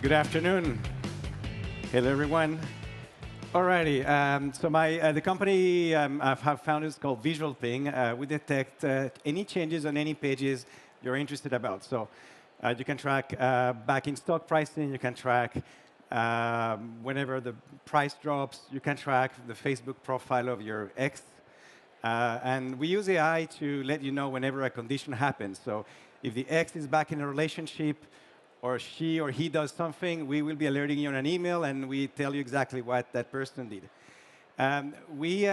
Good afternoon. Hello, everyone. Alrighty. The company I've founded is called Visualping. We detect any changes on any pages you're interested about. So you can track back in stock pricing. You can track whenever the price drops. You can track the Facebook profile of your ex. And we use AI to let you know whenever a condition happens. So if the ex is back in a relationship, or she or he does something, we will be alerting you on an email, and we tell you exactly what that person did. We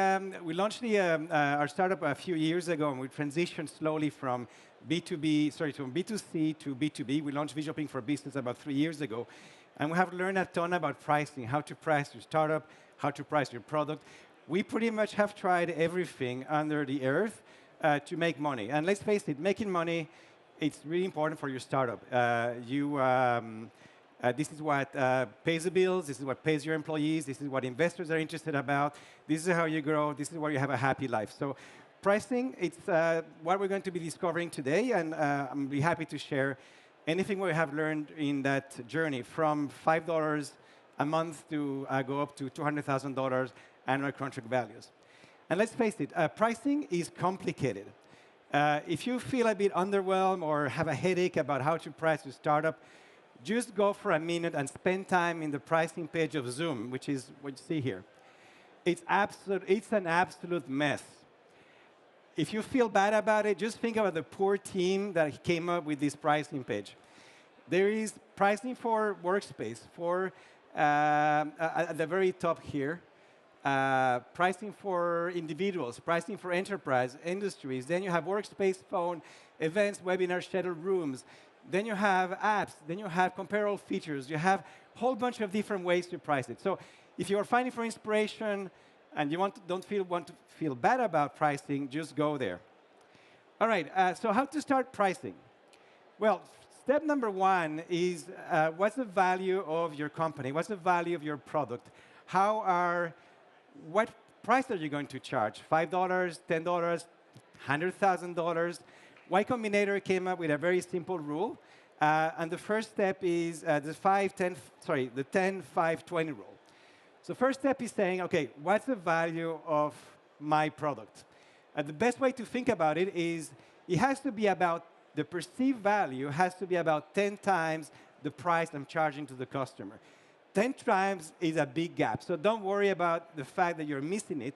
launched our startup a few years ago, and we transitioned slowly from from B2C to B2B. We launched Visualping for Business about 3 years ago, and we have learned a ton about pricing, how to price your startup, how to price your product. We pretty much have tried everything under the earth to make money. And let's face it, making money, it's really important for your startup. This is what pays the bills. This is what pays your employees. This is what investors are interested about. This is how you grow. This is where you have a happy life. So pricing, it's what we're going to be discovering today. And I'm really happy to share anything we have learned in that journey, from $5 a month to go up to $200,000 annual contract values. And let's face it, pricing is complicated. If you feel a bit underwhelmed or have a headache about how to price your startup, just go for a minute and spend time in the pricing page of Zoom, which is what you see here. It's an absolute mess. If you feel bad about it, just think about the poor team that came up with this pricing page. There is pricing for workspace, at the very top here. Pricing for individuals, pricing for enterprise, industries. Then you have workspace, phone, events, webinars, scheduled rooms. Then you have apps. Then you have comparable features. You have a whole bunch of different ways to price it. So if you are finding for inspiration and you want to feel bad about pricing, just go there. All right, so how to start pricing? Well, step number one is what's the value of your company? What's the value of your product? What price are you going to charge? $5, $10, $100,000? Y Combinator came up with a very simple rule. And the first step is the 10-5-20 rule. So first step is saying, OK, what's the value of my product? And the best way to think about it is it has to be about the perceived value has to be about 10 times the price I'm charging to the customer. 10 times is a big gap. So don't worry about the fact that you're missing it.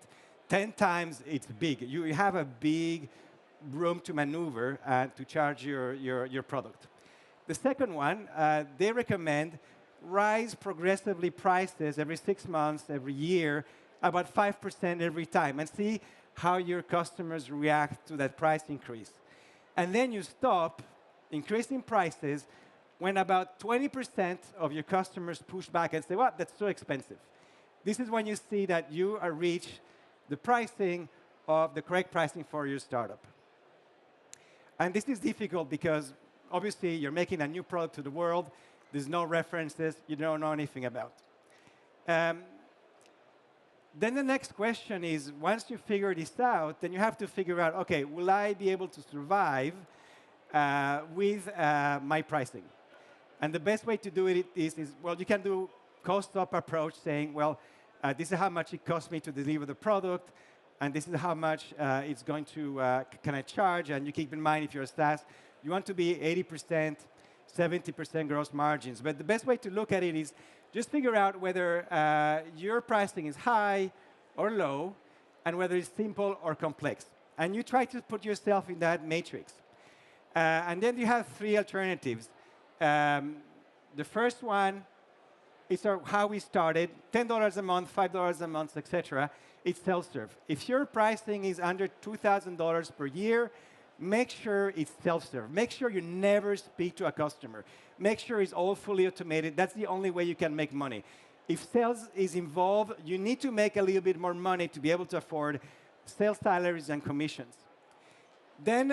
10 times, it's big. You have a big room to maneuver to charge your product. The second one, they recommend rise progressively prices every 6 months, every year, about 5% every time, and see how your customers react to that price increase. And then you stop increasing prices when about 20% of your customers push back and say, well, that's so expensive. This is when you see that you are reached the pricing of the correct pricing for your startup. And this is difficult because, obviously, you're making a new product to the world. There's no references. You don't know anything about. Then the next question is, once you figure this out, then you have to figure out, OK, will I be able to survive with my pricing? And the best way to do it is well, you can do cost-up approach, saying, well, this is how much it costs me to deliver the product, and this is how much it's going to can I charge. And you keep in mind, if you're a SaaS, you want to be 80%, 70% gross margins. But the best way to look at it is just figure out whether your pricing is high or low, and whether it's simple or complex. And you try to put yourself in that matrix. And then you have 3 alternatives. The first one is how we started, $10 a month, $5 a month, etc. It's self-serve. If your pricing is under $2,000 per year, make sure it's self-serve. Make sure you never speak to a customer. Make sure it's all fully automated. That's the only way you can make money. If sales is involved, you need to make a little bit more money to be able to afford sales salaries and commissions. Then,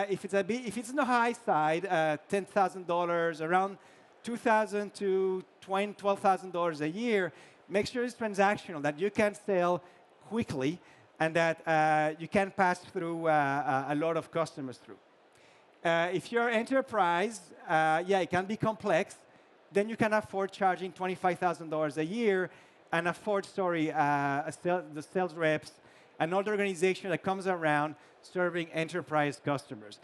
if it's on the high side, $10,000, around $2,000 to $12,000 a year, make sure it's transactional, that you can sell quickly, and that you can pass through a lot of customers through. If you're enterprise, yeah, it can be complex. then you can afford charging $25,000 a year and afford, the sales reps and all the organization that comes around serving enterprise customers.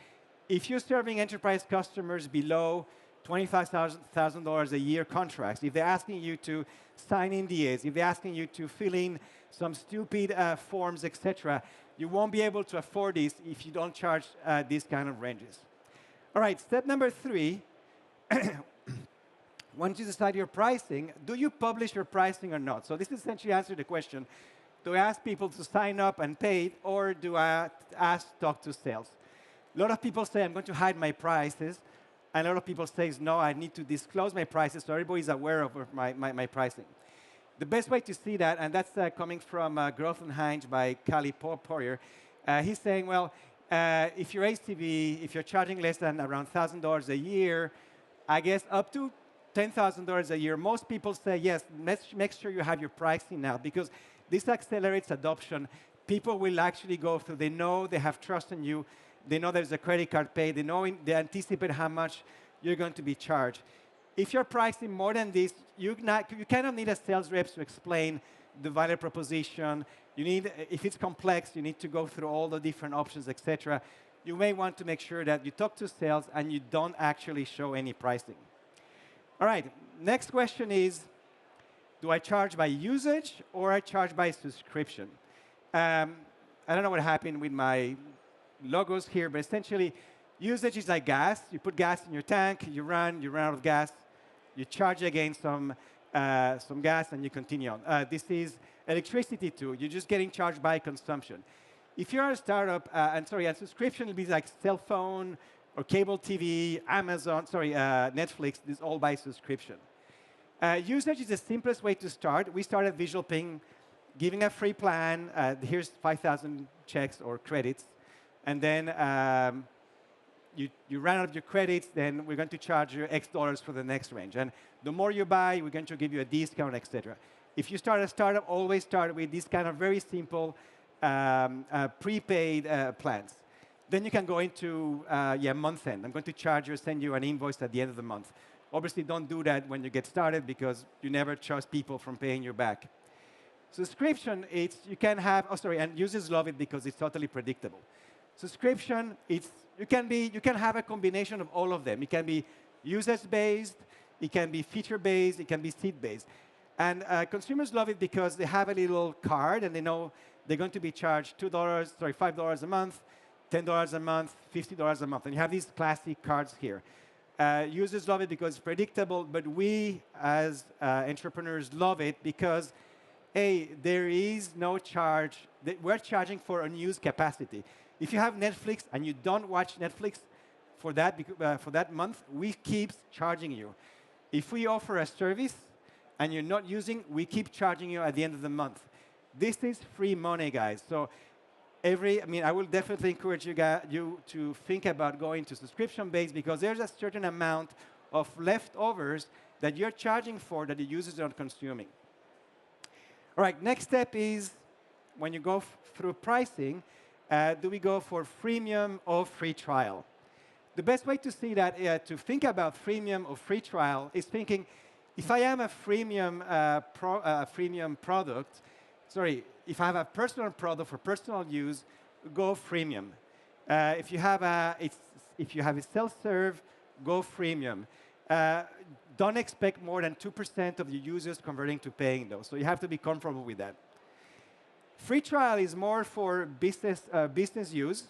If you're serving enterprise customers below $25,000 a year contracts, if they're asking you to sign NDAs, if they're asking you to fill in some stupid forms, etc., you won't be able to afford this if you don't charge these kind of ranges. All right, step number 3. Once you decide your pricing, do you publish your pricing or not? So this essentially answers the question, do I ask people to sign up and pay, or do I talk to sales? A lot of people say, I'm going to hide my prices. And a lot of people say, no, I need to disclose my prices so everybody's aware of my pricing. The best way to see that, and that's coming from Growth and Heinz by Callie Poirier, he's saying, well, if you're ACV, if you're charging less than around $1,000 a year, I guess up to $10,000 a year, most people say, yes, let's make sure you have your pricing now, because this accelerates adoption. People will actually go through. They know they have trust in you. They know there's a credit card pay. They anticipate how much you're going to be charged. If you're pricing more than this, you kind of need a sales rep to explain the value proposition. You need, if it's complex, you need to go through all the different options, etc. You may want to make sure that you talk to sales and you don't actually show any pricing. All right, next question is, do I charge by usage or I charge by subscription? I don't know what happened with my logos here, but essentially, usage is like gas. You put gas in your tank, you run out of gas, you charge again some gas, and you continue on. This is electricity too. You're just getting charged by consumption. If you're a startup, a subscription will be like cell phone or cable TV, Amazon, Netflix, this is all by subscription. Usage is the simplest way to start. We started Visualping, giving a free plan. Here's 5,000 checks or credits. And then you run out of your credits, then we're going to charge you X dollars for the next range. And the more you buy, we're going to give you a discount, etc. If you start a startup, always start with these kind of very simple prepaid plans. Then you can go into month end. I'm going to charge you, send you an invoice at the end of the month. Obviously, don't do that when you get started because you never trust people from paying you back. Subscription, you can have, and users love it because it's totally predictable. Subscription, you can have a combination of all of them. It can be usage-based, it can be feature-based, it can be seat-based. And consumers love it because they have a little card and they know they're going to be charged $5 a month, $10 a month, $50 a month. And you have these classic cards here. Users love it because it's predictable, but we as entrepreneurs love it because, A, there is no charge. We're charging for unused capacity. If you have Netflix and you don't watch Netflix for that month, we keep charging you. If we offer a service and you're not using, we keep charging you at the end of the month. This is free money, guys. So I will definitely encourage you to think about going to subscription-based because there's a certain amount of leftovers that you're charging for that the users aren't consuming. All right, next step is when you go through pricing, do we go for freemium or free trial? The best way to see that, to think about freemium or free trial, is thinking, if I am a freemium product, if I have a personal product for personal use, go freemium. If you have a self-serve, go freemium. Don't expect more than 2% of your users converting to paying, though. So you have to be comfortable with that. Free trial is more for business use.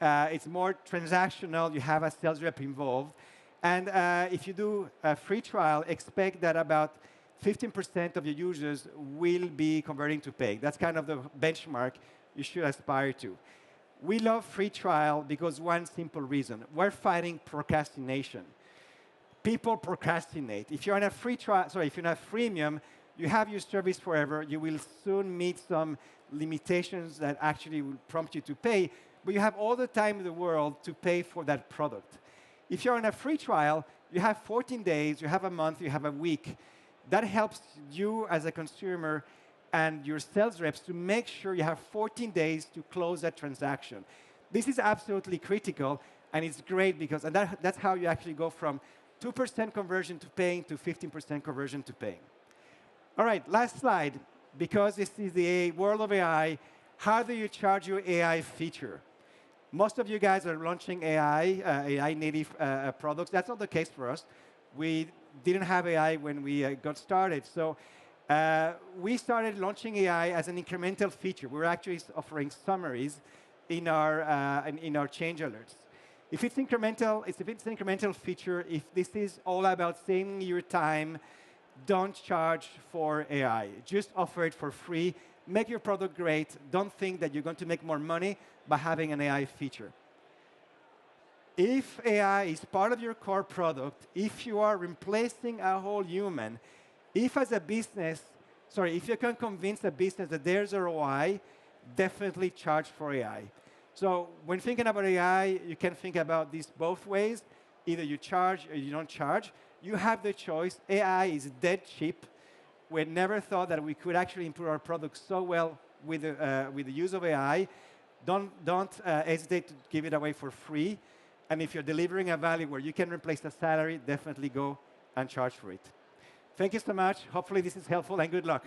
It's more transactional. You have a sales rep involved. And if you do a free trial, expect that about 15% of your users will be converting to paying. That's kind of the benchmark you should aspire to. We love free trial because one simple reason. We're fighting procrastination. People procrastinate. If you're on a free trial, if you're on a freemium, you have your service forever. You will soon meet some limitations that actually will prompt you to pay, but you have all the time in the world to pay for that product. If you're on a free trial, you have 14 days, you have a month, you have a week. That helps you as a consumer and your sales reps to make sure you have 14 days to close that transaction. This is absolutely critical, and it's great because that's how you actually go from 2% conversion to paying to 15% conversion to paying. All right, last slide. Because this is the world of AI, how do you charge your AI feature? Most of you guys are launching AI native products. That's not the case for us. We didn't have AI when we got started. So we started launching AI as an incremental feature. We're actually offering summaries in our change alerts. If it's incremental, if it's an incremental feature, if this is all about saving your time, don't charge for AI. Just offer it for free. Make your product great. Don't think that you're going to make more money by having an AI feature. If AI is part of your core product, if you are replacing a whole human, if as a business, if you can convince a business that there's ROI, definitely charge for AI. So when thinking about AI, you can think about this both ways. Either you charge or you don't charge. You have the choice. AI is dead cheap. We never thought that we could actually improve our product so well with the use of AI. Don't hesitate to give it away for free. And if you're delivering a value where you can replace a salary, definitely go and charge for it. Thank you so much. Hopefully this is helpful, and good luck.